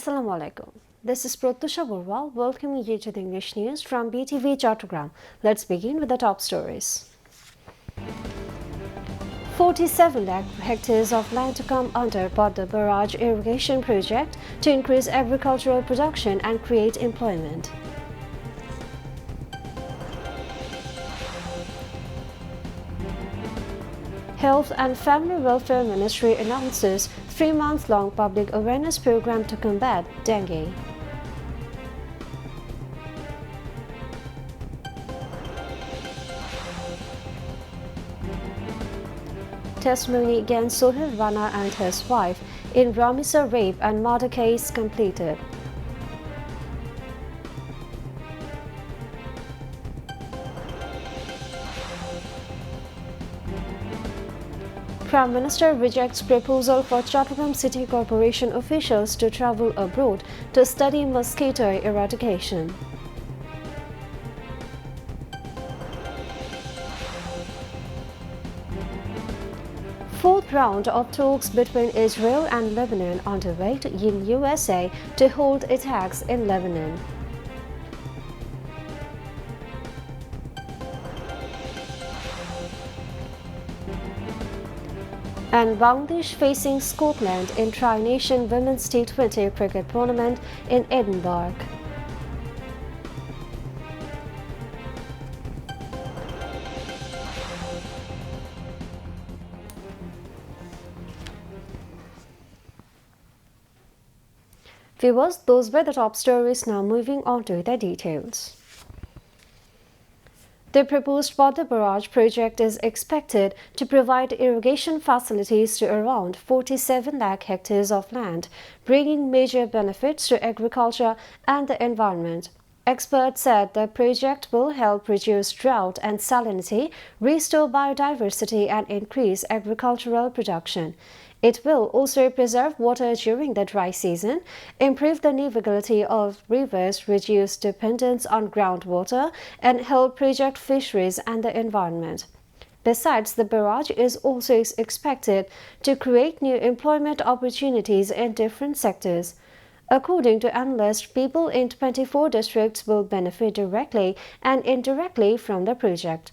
Assalamu alaikum. This is Protusha Burwal welcoming you to the English news from Btv-Chattogram. Let's begin with the top stories. 47 lakh hectares of land to come under Padda Barrage irrigation project to increase agricultural production and create employment. Health and Family Welfare Ministry announces 3-month-long public awareness program to combat dengue. Testimony against Sohail Rana and his wife in Ramisa rape and murder case completed. Prime Minister rejects proposal for Chattogram City Corporation officials to travel abroad to study mosquito eradication. Fourth round of talks between Israel and Lebanon underway in USA to hold attacks in Lebanon. And Bangladesh facing Scotland in Tri-Nation Women's T20 cricket tournament in Edinburgh. Viewers, those were the top stories. Now moving on to the details. The proposed Padda Barrage project is expected to provide irrigation facilities to around 47 lakh hectares of land, bringing major benefits to agriculture and the environment. Experts said the project will help reduce drought and salinity, restore biodiversity, and increase agricultural production. It will also preserve water during the dry season, improve the navigability of rivers, reduce dependence on groundwater, and help protect fisheries and the environment. Besides, the barrage is also expected to create new employment opportunities in different sectors. According to analysts, people in 24 districts will benefit directly and indirectly from the project.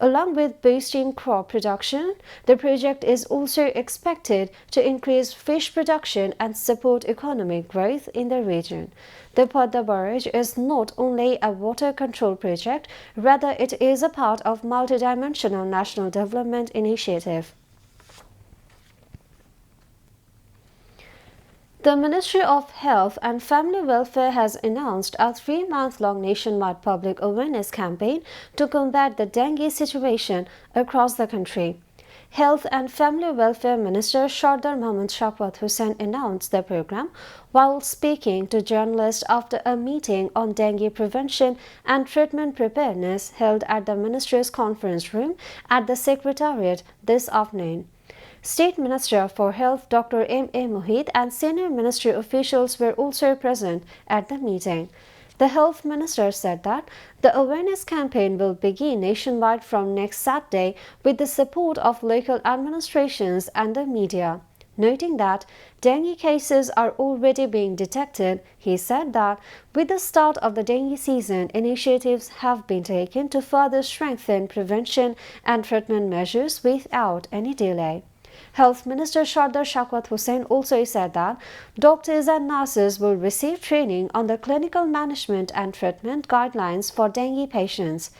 Along with boosting crop production, the project is also expected to increase fish production and support economic growth in the region. The Padda Barrage is not only a water control project, rather it is a part of multidimensional national development initiative. The Ministry of Health and Family Welfare has announced a 3-month-long nationwide public awareness campaign to combat the dengue situation across the country. Health and Family Welfare Minister Sardar Mohammad Shawkat Hussain announced the program while speaking to journalists after a meeting on dengue prevention and treatment preparedness held at the Ministry's conference room at the Secretariat this afternoon. State Minister for Health Dr. M.A. Mohit and senior ministry officials were also present at the meeting. The Health Minister said that the awareness campaign will begin nationwide from next Saturday with the support of local administrations and the media. Noting that dengue cases are already being detected, he said that with the start of the dengue season, initiatives have been taken to further strengthen prevention and treatment measures without any delay. Health Minister Sardar Shawkat Hussain also said that doctors and nurses will receive training on the clinical management and treatment guidelines for dengue patients.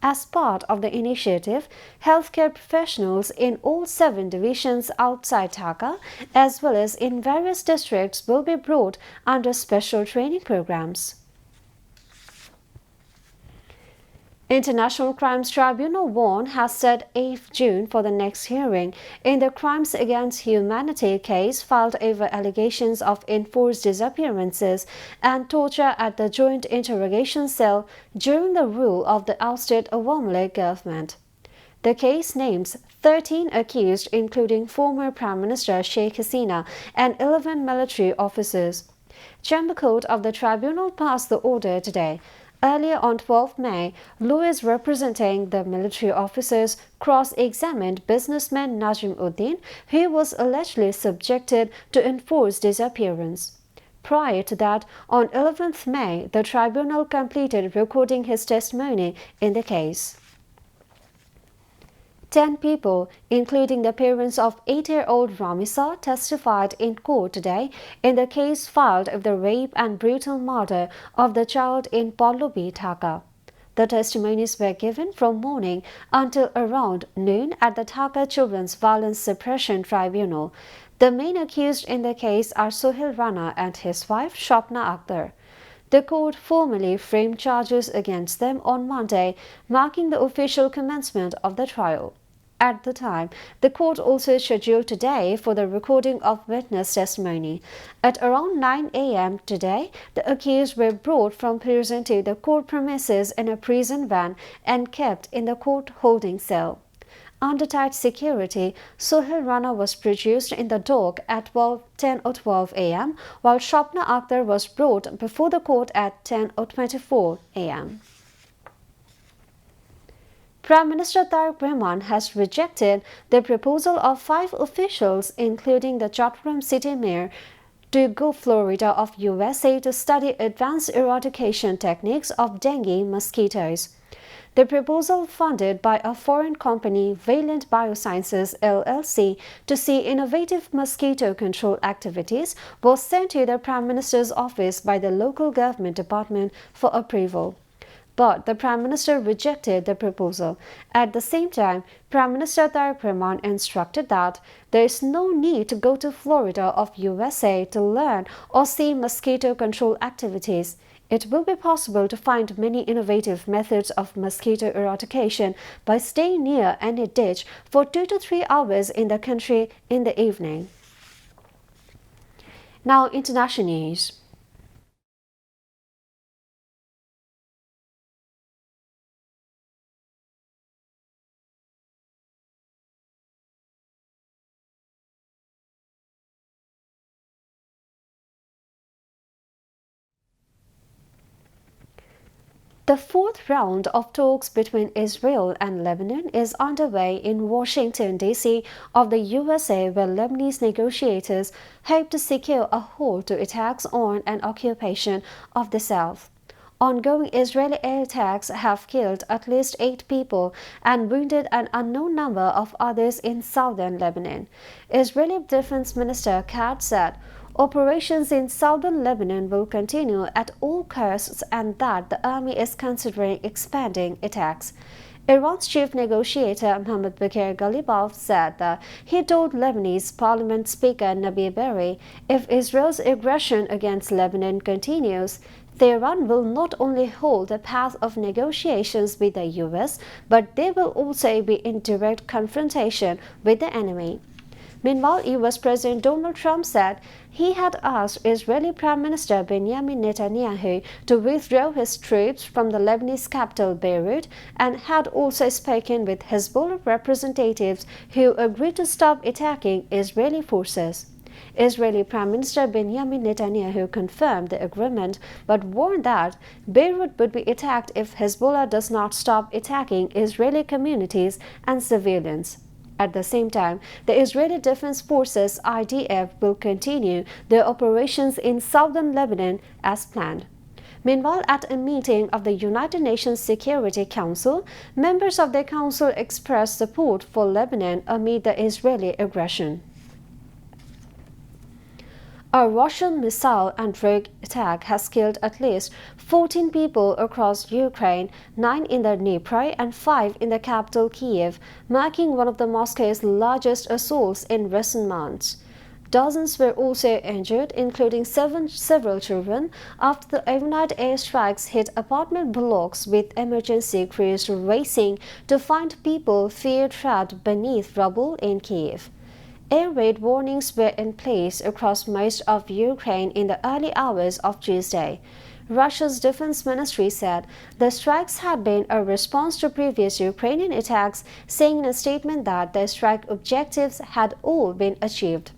As part of the initiative, healthcare professionals in all 7 divisions outside Dhaka, as well as in various districts, will be brought under special training programs. International Crimes Tribunal 1 has set 8th June for the next hearing in the Crimes Against Humanity case filed over allegations of enforced disappearances and torture at the Joint Interrogation Cell during the rule of the ousted Awami League government. The case names 13 accused, including former Prime Minister Sheikh Hasina and 11 military officers. Chamber Court of the tribunal passed the order today. Earlier on 12 May, lawyers representing the military officers cross-examined businessman Najim Uddin, who was allegedly subjected to enforced disappearance. Prior to that, on 11th May, the tribunal completed recording his testimony in the case. 10 people, including the parents of 8-year-old Ramisa, testified in court today in the case filed of the rape and brutal murder of the child in Pallavi, Dhaka. The testimonies were given from morning until around noon at the Dhaka Children's Violence Suppression Tribunal. The main accused in the case are Sohail Rana and his wife Shopna Akhtar. The court formally framed charges against them on Monday, marking the official commencement of the trial. At the time, the court also scheduled today for the recording of witness testimony. At around 9 a.m. today, the accused were brought from prison to the court premises in a prison van and kept in the court holding cell. Under tight security, Sohail Rana was produced in the dock at 10 or 12 a.m., while Shopna Akhtar was brought before the court at 10 or 24 a.m. Prime Minister Tareq Rahman has rejected the proposal of 5 officials, including the Chattogram city mayor, to go Florida of USA to study advanced eradication techniques of dengue mosquitoes. The proposal, funded by a foreign company, Valent Biosciences LLC, to see innovative mosquito control activities, was sent to the Prime Minister's office by the local government department for approval. But the Prime Minister rejected the proposal. At the same time, Prime Minister Tareq Rahman instructed that there is no need to go to Florida of USA to learn or see mosquito control activities. It will be possible to find many innovative methods of mosquito eradication by staying near any ditch for 2 to 3 hours in the country in the evening. Now, international news. The fourth round of talks between Israel and Lebanon is underway in Washington, D.C. of the USA, where Lebanese negotiators hope to secure a halt to attacks on and occupation of the South. Ongoing Israeli air attacks have killed at least 8 people and wounded an unknown number of others in southern Lebanon. Israeli Defense Minister Katz said, operations in southern Lebanon will continue at all costs and that the army is considering expanding attacks. Iran's chief negotiator Mohammad Bagher Ghalibaf said that he told Lebanese Parliament Speaker Nabi Berri, if Israel's aggression against Lebanon continues, Tehran will not only hold a path of negotiations with the US, but they will also be in direct confrontation with the enemy. Meanwhile, US President Donald Trump said he had asked Israeli Prime Minister Benjamin Netanyahu to withdraw his troops from the Lebanese capital Beirut and had also spoken with Hezbollah representatives who agreed to stop attacking Israeli forces. Israeli Prime Minister Benjamin Netanyahu confirmed the agreement but warned that Beirut would be attacked if Hezbollah does not stop attacking Israeli communities and civilians. At the same time, the Israeli Defense Forces IDF will continue their operations in southern Lebanon as planned. Meanwhile, at a meeting of the United Nations Security Council, members of the council expressed support for Lebanon amid the Israeli aggression. A Russian missile and rogue attack has killed at least 14 people across Ukraine, 9 in the Dnipro and 5 in the capital Kiev, marking one of the Moscow's largest assaults in recent months. Dozens were also injured, including several children, after the overnight airstrikes hit apartment blocks with emergency crews racing to find people feared trapped beneath rubble in Kiev. Air raid warnings were in place across most of Ukraine in the early hours of Tuesday. Russia's defense ministry said the strikes had been a response to previous Ukrainian attacks, saying in a statement that the strike objectives had all been achieved.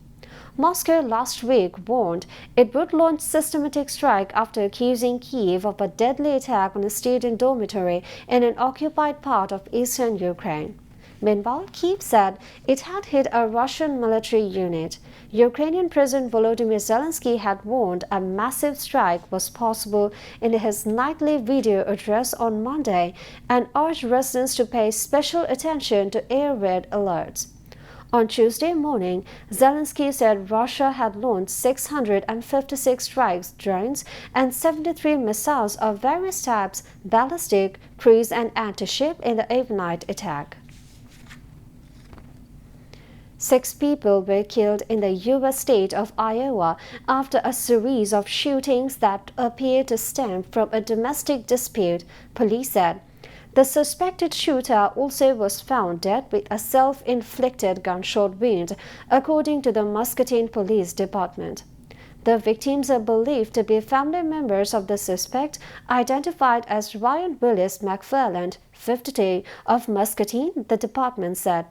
Moscow last week warned it would launch systematic strike after accusing Kyiv of a deadly attack on a student dormitory in an occupied part of eastern Ukraine. Meanwhile, Kyiv said it had hit a Russian military unit. Ukrainian President Volodymyr Zelensky had warned a massive strike was possible in his nightly video address on Monday and urged residents to pay special attention to air raid alerts. On Tuesday morning, Zelensky said Russia had launched 656 strike drones and 73 missiles of various types, ballistic, cruise and anti-ship in the overnight attack. 6 people were killed in the U.S. state of Iowa after a series of shootings that appear to stem from a domestic dispute, police said. The suspected shooter also was found dead with a self-inflicted gunshot wound, according to the Muscatine Police Department. The victims are believed to be family members of the suspect, identified as Ryan Willis McFarland, 52, of Muscatine, the department said.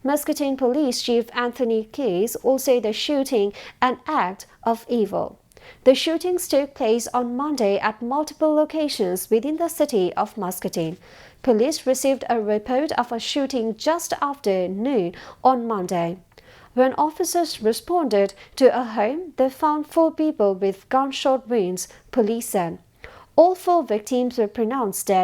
Muscatine Police Chief Anthony Case also said the shooting an act of evil. The shootings took place on Monday at multiple locations within the city of Muscatine. Police received a report of a shooting just after noon on Monday. When officers responded to a home, they found 4 people with gunshot wounds, police said. All 4 victims were pronounced dead